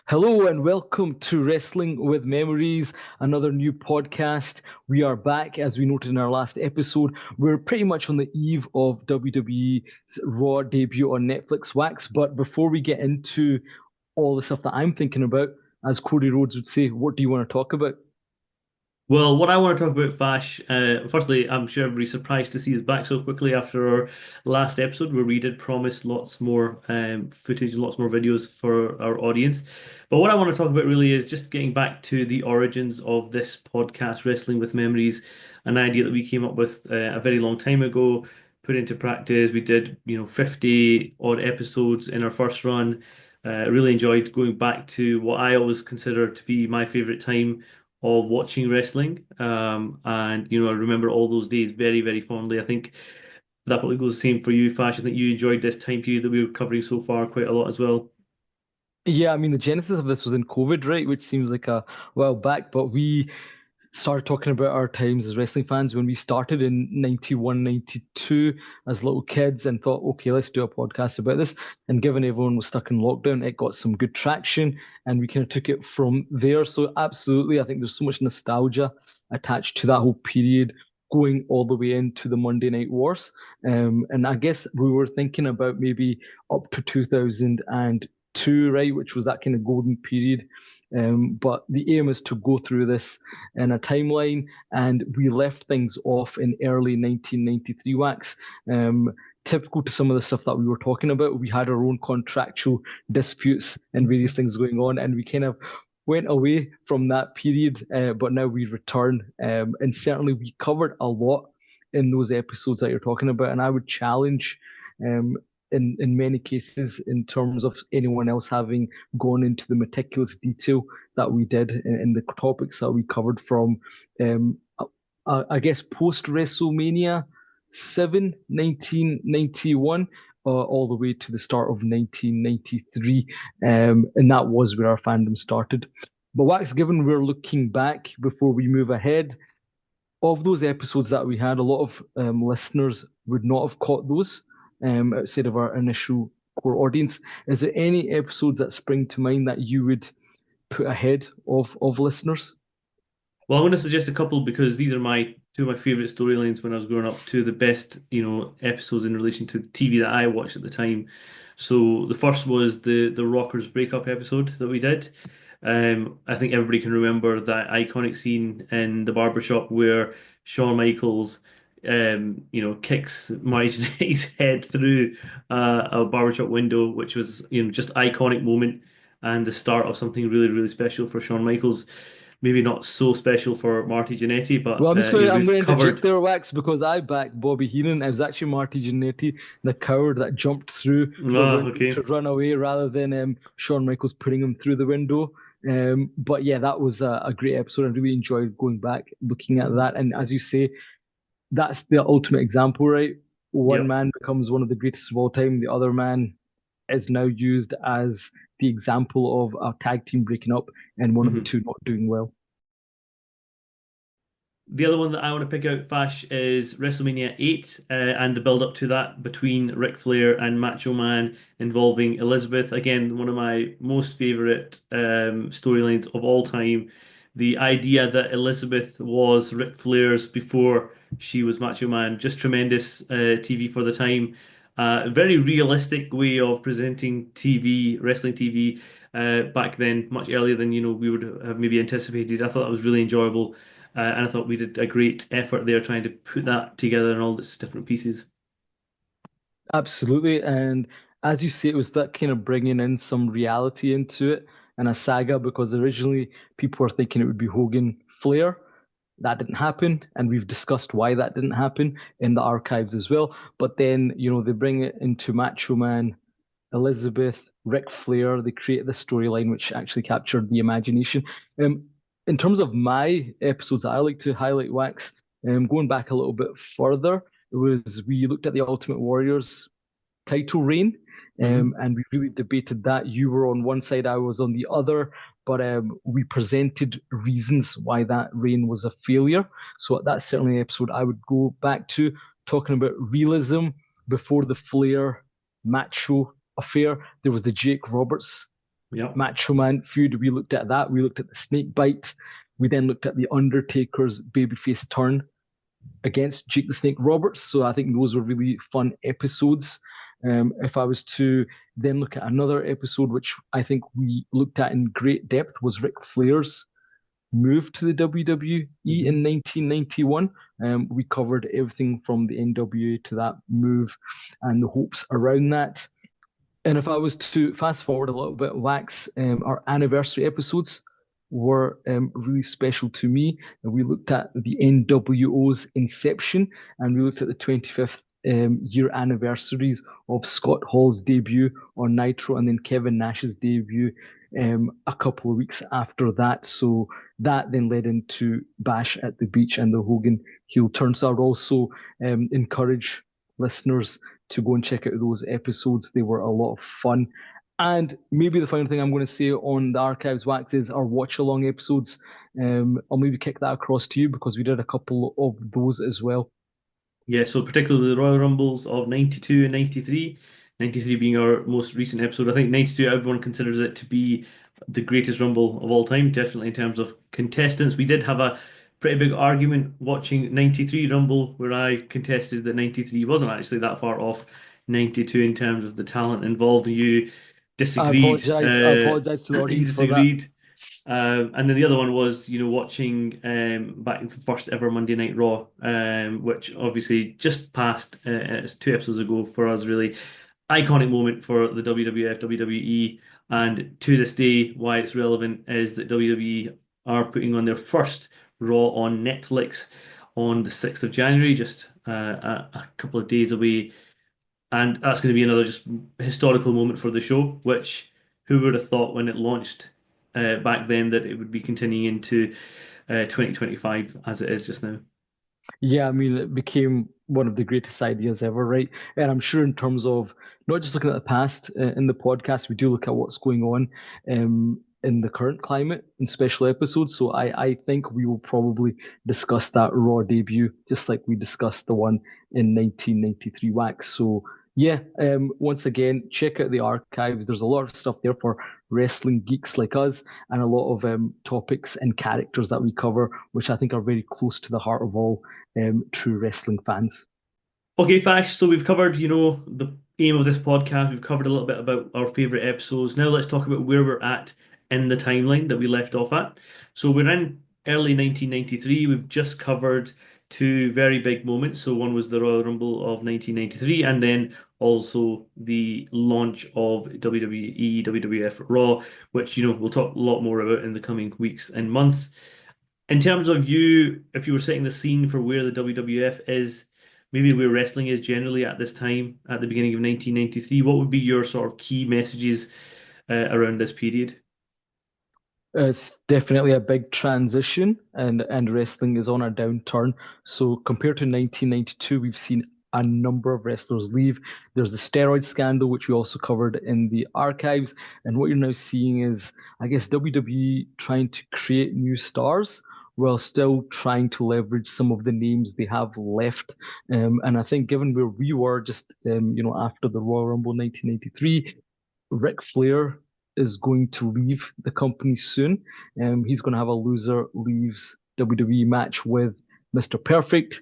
Hello and welcome to Wrestling with Memories, another new podcast. We are back, as we noted in our last episode. We're pretty much on the eve of WWE's Raw debut on Netflix Wax. But before we get into all the stuff that I'm thinking about, as Cody Rhodes would say, what do you want to talk about? Well, what I want to talk about, Fash, firstly, I'm sure everybody's surprised to see us back so quickly after our last episode where we did promise lots more footage, lots more videos for our audience. But what I want to talk about really is just getting back to the origins of this podcast, Wrestling with Memories, an idea that we came up with a very long time ago, put into practice. We did, 50 odd episodes in our first run. Really enjoyed going back to what I always consider to be my favorite time of watching wrestling. And I remember all those days very, very fondly. I think that probably goes the same for you, Fash. I think you enjoyed this time period that we were covering so far quite a lot as well. Yeah, I mean, the genesis of this was in COVID, right? Which seems like a while back, but we started talking about our times as wrestling fans when we started in 91, 92 as little kids and thought, okay, let's do a podcast about this. And given everyone was stuck in lockdown, it got some good traction and we kind of took it from there. So absolutely, I think there's so much nostalgia attached to that whole period going all the way into the Monday Night Wars. And I guess we were thinking about maybe up to 2002, right, which was that kind of golden period. But the aim is to go through this in a timeline, and we left things off in early 1993 Wax. Um, Typical to some of the stuff that we were talking about, we had our own contractual disputes and various things going on, and we kind of went away from that period, but now we return. And certainly we covered a lot in those episodes that you're talking about, and I would challenge um, in many cases in terms of anyone else having gone into the meticulous detail that we did in the topics that we covered from, I guess, post WrestleMania 7, 1991, all the way to the start of 1993. And that was where our fandom started. But Wax, given we're looking back before we move ahead, of those episodes that we had, a lot of listeners would not have caught those outside of our initial core audience. Is there any episodes that spring to mind that you would put ahead of listeners? Well, I'm going to suggest a couple because these are my two of my favorite storylines when I was growing up, two of the best, episodes in relation to TV that I watched at the time. So the first was the Rockers breakup episode that we did. I think everybody can remember that iconic scene in the barbershop where Shawn Michaels, kicks Marty Jannetty's head through a barbershop window, which was, just iconic moment and the start of something really, really special for Shawn Michaels. Maybe not so special for Marty Jannetty, Well, but I'm we've going to interject covered. there, Wax, because I backed Bobby Heenan. It was actually Marty Jannetty, the coward that jumped through the Ah, window okay. to run away rather than Shawn Michaels putting him through the window. But yeah, that was a great episode. I really enjoyed going back, looking at that. And as you say, that's the ultimate example, right? One Yep. man becomes one of the greatest of all time. The other man is now used as the example of a tag team breaking up and one of the Mhm. two not doing well. The other one that I want to pick out, Fash, is WrestleMania 8 and the build up to that between Ric Flair and Macho Man involving Elizabeth. Again, one of my most favorite storylines of all time. The idea that Elizabeth was Ric Flair's before she was Macho Man, just tremendous TV for the time. Very realistic way of presenting TV, wrestling TV, back then, much earlier than we would have maybe anticipated. I thought that was really enjoyable. And I thought we did a great effort there trying to put that together in all its different pieces. Absolutely. And as you say, it was that kind of bringing in some reality into it and a saga because originally people were thinking it would be Hogan Flair. That didn't happen. And we've discussed why that didn't happen in the archives as well. But then, they bring it into Macho Man, Elizabeth, Ric Flair. They create this storyline which actually captured the imagination. Um, in terms of my episodes that I like to highlight, Wax, going back a little bit further, it was we looked at the Ultimate Warriors title reign, Hmm. and we really debated that. You were on one side, I was on the other, but we presented reasons why that reign was a failure. So that's certainly an episode I would go back to, talking about realism before the Flair Macho affair. There was the Jake Roberts Yep. Macho Man feud. We looked at that. We looked at the snake bite. We then looked at the Undertaker's babyface turn against Jake the Snake Roberts. So I think those were really fun episodes. If I was to then look at another episode, which I think we looked at in great depth, was Ric Flair's move to the WWE Hmm. in 1991. We covered everything from the NWA to that move and the hopes around that. And if I was to fast forward a little bit, Wax, our anniversary episodes were really special to me. And we looked at the NWO's inception and we looked at the 25th year anniversaries of Scott Hall's debut on Nitro and then Kevin Nash's debut a couple of weeks after that. So that then led into Bash at the Beach and the Hogan heel turn. So I'd also encourage listeners to go and check out those episodes. They were a lot of fun. And maybe the final thing I'm going to say on the Archives Wax is our watch along episodes. I'll maybe kick that across to you because we did a couple of those as well. Yeah, so particularly the Royal Rumbles of 92 and 93. 93 being our most recent episode. I think 92, everyone considers it to be the greatest Rumble of all time, definitely in terms of contestants. We did have a pretty big argument watching 93 Rumble where I contested that 93 wasn't actually that far off 92 in terms of the talent involved. You I disagreed. apologize. I apologize to the You audience for that. disagreed. And then the other one was, watching back the first ever Monday Night Raw, which obviously just passed it's 2 episodes ago for us, really iconic moment for the WWF, WWE, and to this day, why it's relevant is that WWE are putting on their first Raw on Netflix on the 6th of January, just a couple of days away, and that's going to be another just historical moment for the show, which who would have thought when it launched back then that it would be continuing into 2025 as it is just now. Yeah, I mean, it became one of the greatest ideas ever, right? And I'm sure in terms of not just looking at the past in the podcast, we do look at what's going on in the current climate in special episodes. So I think we will probably discuss that Raw debut, just like we discussed the one in 1993 Wax. So yeah, once again, check out the archives. There's a lot of stuff there for wrestling geeks like us, and a lot of topics and characters that we cover, which I think are very close to the heart of all true wrestling fans. Okay, Fash, so we've covered, the aim of this podcast. We've covered a little bit about our favorite episodes. Now let's talk about where we're at in the timeline that we left off at. So we're in early 1993. We've just covered two very big moments. So one was the Royal Rumble of 1993, and then also the launch of WWE, WWF Raw, which, we'll talk a lot more about in the coming weeks and months. In terms of you, if you were setting the scene for where the WWF is, maybe where wrestling is generally at this time, at the beginning of 1993, what would be your sort of key messages around this period? It's definitely a big transition, and wrestling is on a downturn. So compared to 1992, we've seen a number of wrestlers leave. There's the steroid scandal, which we also covered in the archives, and what you're now seeing is, I guess, WWE trying to create new stars while still trying to leverage some of the names they have left. And I think, given where we were just, after the Royal Rumble 1983. Ric Flair is going to leave the company soon. He's going to have a loser leaves WWE match with Mr. Perfect.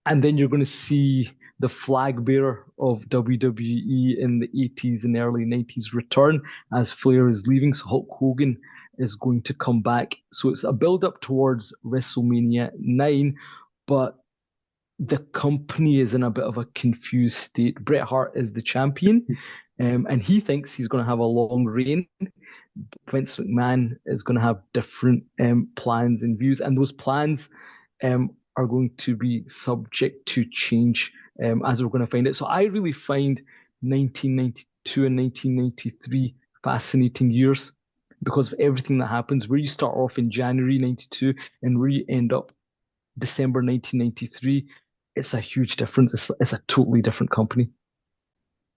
And then you're going to see the flag bearer of WWE in the 80s and early 90s return as Flair is leaving. So Hulk Hogan is going to come back. So it's a build up towards WrestleMania 9, but the company is in a bit of a confused state. Bret Hart is the champion, and he thinks he's going to have a long reign. Vince McMahon is going to have different plans and views, and those plans are going to be subject to change as we're going to find it. So I really find 1992 and 1993 fascinating years because of everything that happens, where you start off in January 92 and where you end up December 1993. It's a huge difference. It's a totally different company.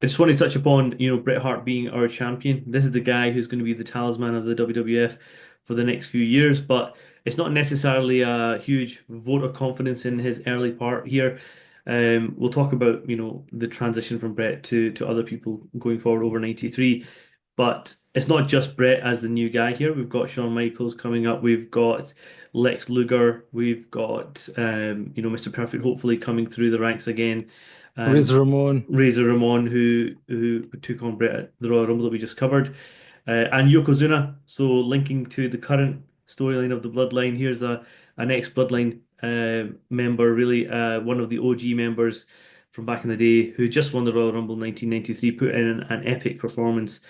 I just want to touch upon, Bret Hart being our champion. This is the guy who's going to be the talisman of the WWF for the next few years, but it's not necessarily a huge vote of confidence in his early part here. We'll talk about, the transition from Bret to other people going forward over 93. But it's not just Brett as the new guy here. We've got Shawn Michaels coming up. We've got Lex Luger. We've got Mr. Perfect hopefully coming through the ranks again. Razor Um, Ramon. Razor Ramon who took on Brett at the Royal Rumble that we just covered. And Yokozuna. So linking to the current storyline of the Bloodline, here's a an ex-Bloodline member, really one of the OG members from back in the day, who just won the Royal Rumble 1993, put in an epic performance,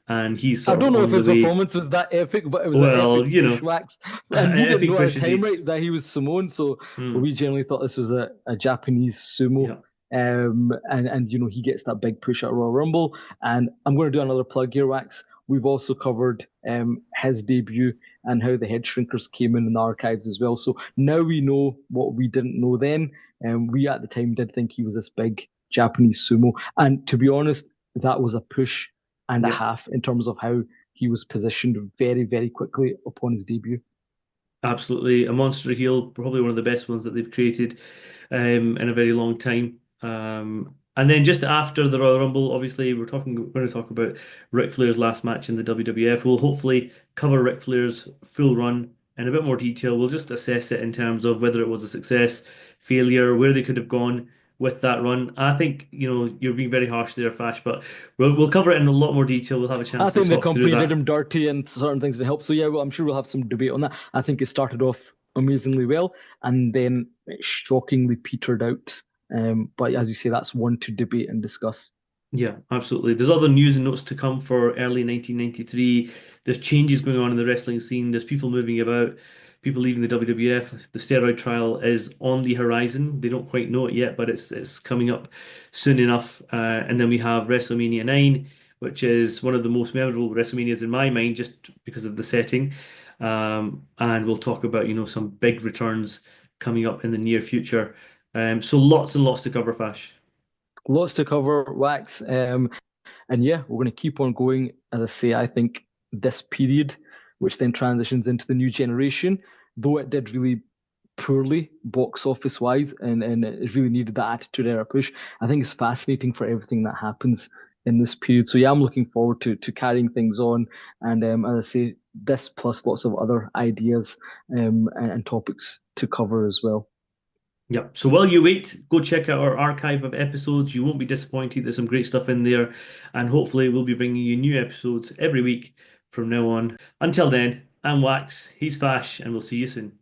and he's I sort of don't know if on the his way. performance was that epic, but it was an Well, epic push, Wax. And an we didn't epic know at push the time, indeed. right, that he was Samoan, so Mm, we generally thought this was a Japanese sumo. yeah, And he gets that big push at Royal Rumble. And I'm going to do another plug here, Wax. We've also covered his debut and how the head shrinkers came in the archives as well. So now we know what we didn't know then. And we at the time did think he was this big Japanese sumo. And to be honest, that was a push and a yeah. half in terms of how he was positioned very, very quickly upon his debut. Absolutely, a monster heel, probably one of the best ones that they've created in a very long time. And then just after the Royal Rumble, obviously we're going to talk about Ric Flair's last match in the WWF. We'll hopefully cover Ric Flair's full run in a bit more detail. We'll just assess it in terms of whether it was a success, failure, where they could have gone with that run. I think, you're being very harsh there, Fash, but we'll cover it in a lot more detail. We'll have a I chance to think the talk through company did that. him dirty and certain things to help. So yeah, well, I'm sure we'll have some debate on that. I think it started off amazingly well and then it shockingly petered out. But as you say, that's one to debate and discuss. Yeah, absolutely. There's other news and notes to come for early 1993. There's changes going on in the wrestling scene. There's people moving about, people leaving the WWF. The steroid trial is on the horizon. They don't quite know it yet, but it's coming up soon enough. And then we have WrestleMania 9, which is one of the most memorable WrestleManias in my mind, just because of the setting. And we'll talk about, some big returns coming up in the near future. So lots and lots to cover, Fash. Lots to cover, Wax. And yeah, we're going to keep on going. As I say, I think this period, which then transitions into the new generation, though it did really poorly box office wise and it really needed that attitude era push, I think it's fascinating for everything that happens in this period. So yeah, I'm looking forward to carrying things on. And as I say, this plus lots of other ideas and topics to cover as well. Yep. So while you wait, go check out our archive of episodes. You won't be disappointed. There's some great stuff in there. And hopefully, we'll be bringing you new episodes every week from now on. Until then, I'm Wax, he's Fash, and we'll see you soon.